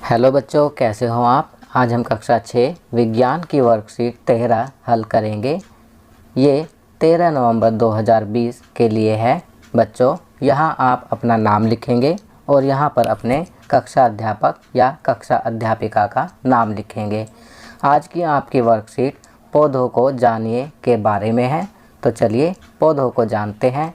Hello बच्चों, कैसे हो आप। आज हम कक्षा 6 विज्ञान की वर्कशीट 13 हल करेंगे। ये 13 नवंबर 2020 के लिए है। बच्चों, यहाँ आप अपना नाम लिखेंगे और यहाँ पर अपने कक्षा अध्यापक या कक्षा अध्यापिका का नाम लिखेंगे। आज की आपकी वर्कशीट पौधों को जानिए के बारे में है। तो चलिए पौधों को जानते हैं।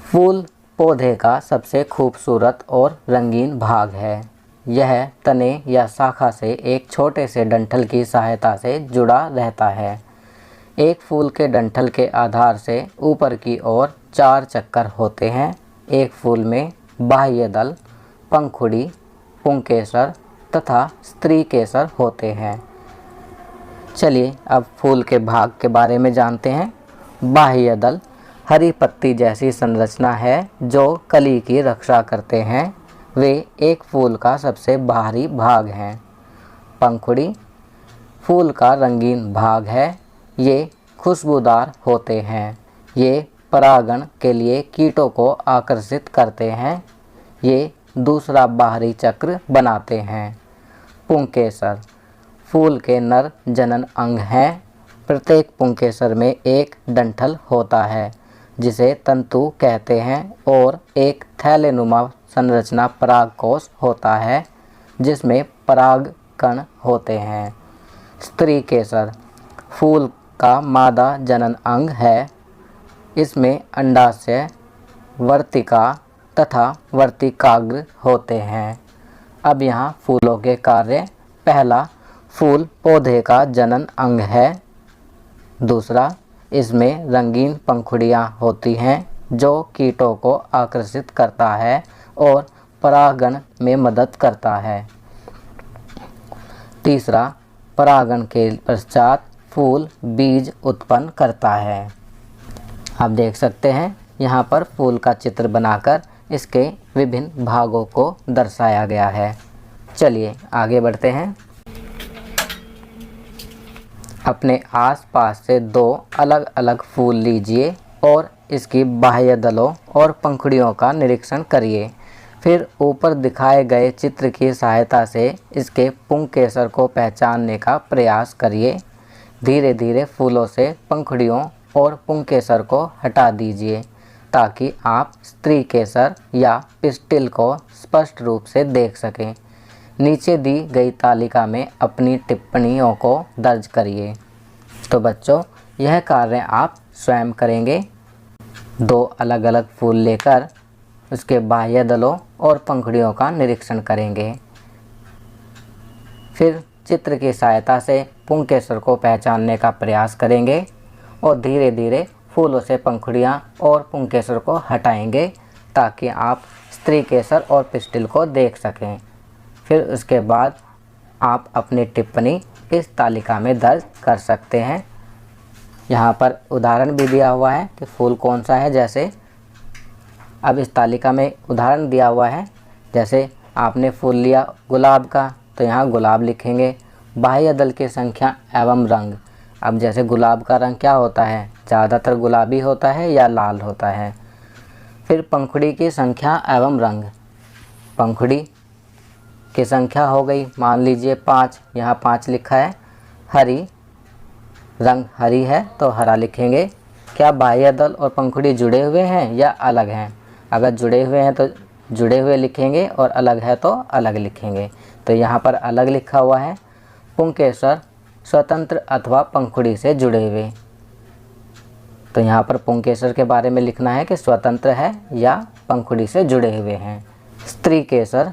फूल पौधे का सबसे खूबसूरत और रंगीन भाग है। यह तने या शाखा से एक छोटे से डंठल की सहायता से जुड़ा रहता है। एक फूल के डंठल के आधार से ऊपर की ओर 4 चक्कर होते हैं। एक फूल में बाह्य दल, पंखुड़ी, पुंकेसर तथा स्त्री केसर होते हैं। चलिए अब फूल के भाग के बारे में जानते हैं। बाह्य दल हरी पत्ती जैसी संरचना है जो कली की रक्षा करते हैं। वे एक फूल का सबसे बाहरी भाग हैं। पंखुड़ी फूल का रंगीन भाग है। ये खुशबूदार होते हैं। ये परागण के लिए कीटों को आकर्षित करते हैं। ये दूसरा बाहरी चक्र बनाते हैं। पुंकेसर फूल के नर जनन अंग हैं। प्रत्येक पुंकेसर में एक डंठल होता है जिसे तंतु कहते हैं और एक थैलेनुमा संरचना परागकोश होता है जिसमें पराग कण होते हैं। स्त्री केसर फूल का मादा जनन अंग है। इसमें अंडाशय, वर्तिका तथा वर्तिकाग्र होते हैं। अब यहाँ फूलों के कार्य। पहला, फूल पौधे का जनन अंग है। दूसरा, इसमें रंगीन पंखुड़ियाँ होती हैं जो कीटों को आकर्षित करता है और परागण में मदद करता है। तीसरा, परागण के पश्चात फूल बीज उत्पन्न करता है। आप देख सकते हैं यहाँ पर फूल का चित्र बनाकर इसके विभिन्न भागों को दर्शाया गया है। चलिए आगे बढ़ते हैं। अपने आसपास से 2 अलग अलग फूल लीजिए और इसकी बाह्य दलों और पंखुड़ियों का निरीक्षण करिए। फिर ऊपर दिखाए गए चित्र की सहायता से इसके पुंकेसर को पहचानने का प्रयास करिए। धीरे धीरे फूलों से पंखुड़ियों और पुंकेसर को हटा दीजिए ताकि आप स्त्री केसर या पिस्टिल को स्पष्ट रूप से देख सकें। नीचे दी गई तालिका में अपनी टिप्पणियों को दर्ज करिए। तो बच्चों, यह कार्य आप स्वयं करेंगे। 2 अलग अलग फूल लेकर उसके बाह्य दलों और पंखुड़ियों का निरीक्षण करेंगे। फिर चित्र की सहायता से पुंकेसर को पहचानने का प्रयास करेंगे और धीरे धीरे फूलों से पंखुड़ियाँ और पुंकेसर को हटाएंगे ताकि आप स्त्री केसर और पिस्टिल को देख सकें। फिर उसके बाद आप अपनी टिप्पणी इस तालिका में दर्ज कर सकते हैं। यहाँ पर उदाहरण भी दिया हुआ है कि फूल कौन सा है। जैसे अब इस तालिका में उदाहरण दिया हुआ है। जैसे आपने फूल लिया गुलाब का, तो यहाँ गुलाब लिखेंगे। बाह्य दल की संख्या एवं रंग। अब जैसे गुलाब का रंग क्या होता है, ज़्यादातर गुलाबी होता है या लाल होता है। फिर पंखुड़ी की संख्या एवं रंग। पंखुड़ी की संख्या हो गई, मान लीजिए 5, यहाँ 5 लिखा है। हरी, रंग हरी है तो हरा लिखेंगे। क्या बाह्य दल और पंखुड़ी जुड़े हुए हैं या अलग हैं? अगर जुड़े हुए हैं तो जुड़े हुए लिखेंगे और अलग है तो अलग लिखेंगे। तो यहाँ पर अलग लिखा हुआ है। पुंकेसर स्वतंत्र अथवा पंखुड़ी से जुड़े हुए। तो यहाँ पर पुंकेसर के बारे में लिखना है कि स्वतंत्र है या पंखुड़ी से जुड़े हुए हैं। स्त्री केसर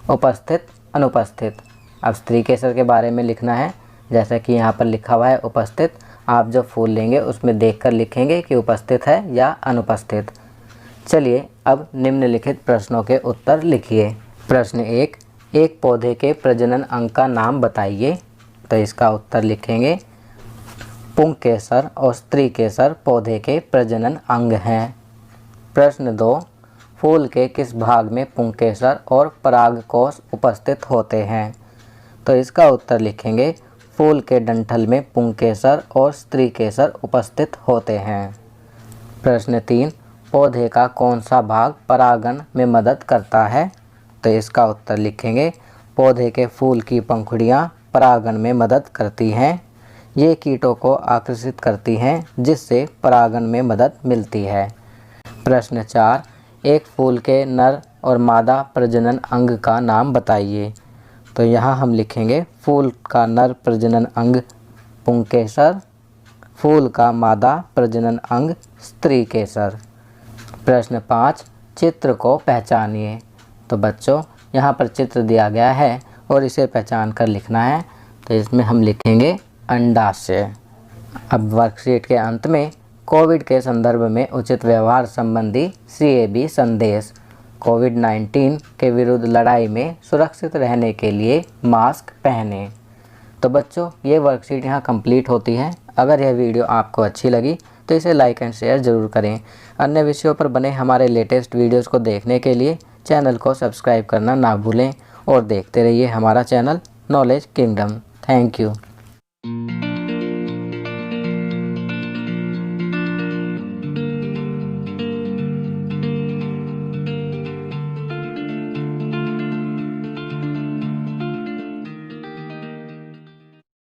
उपस्थित, अनुपस्थित। अब स्त्री केसर के बारे में लिखना है। जैसा कि यहाँ पर लिखा हुआ है उपस्थित। आप जो फूल लेंगे उसमें देखकर लिखेंगे कि उपस्थित है या अनुपस्थित। चलिए अब निम्नलिखित प्रश्नों के उत्तर लिखिए। प्रश्न 1, एक पौधे के प्रजनन अंग का नाम बताइए। तो इसका उत्तर लिखेंगे पुंकेसर और स्त्री केसर पौधे के प्रजनन अंग हैं। प्रश्न 2, फूल के किस भाग में पुंकेसर और परागकोश उपस्थित होते हैं। तो इसका उत्तर लिखेंगे फूल के डंठल में पुंकेसर और स्त्री केसर उपस्थित होते हैं। प्रश्न 3, पौधे का कौन सा भाग परागण में मदद करता है। तो इसका उत्तर लिखेंगे पौधे के फूल की पंखुड़ियाँ परागण में मदद करती हैं। ये कीटों को आकर्षित करती हैं जिससे परागण में मदद मिलती है। प्रश्न 4, एक फूल के नर और मादा प्रजनन अंग का नाम बताइए। तो यहाँ हम लिखेंगे फूल का नर प्रजनन अंग पुंकेसर, फूल का मादा प्रजनन अंग स्त्री केसर। प्रश्न 5, चित्र को पहचानिए। तो बच्चों यहाँ पर चित्र दिया गया है और इसे पहचान कर लिखना है। तो इसमें हम लिखेंगे अंडाशय। अब वर्कशीट के अंत में कोविड के संदर्भ में उचित व्यवहार संबंधी CAB संदेश। कोविड-19 के विरुद्ध लड़ाई में सुरक्षित रहने के लिए मास्क पहनें। तो बच्चों ये वर्कशीट यहाँ कंप्लीट होती है। अगर यह वीडियो आपको अच्छी लगी तो इसे लाइक एंड शेयर ज़रूर करें। अन्य विषयों पर बने हमारे लेटेस्ट वीडियोस को देखने के लिए चैनल को सब्सक्राइब करना ना भूलें और देखते रहिए हमारा channel knowledge kingdom. Thank you.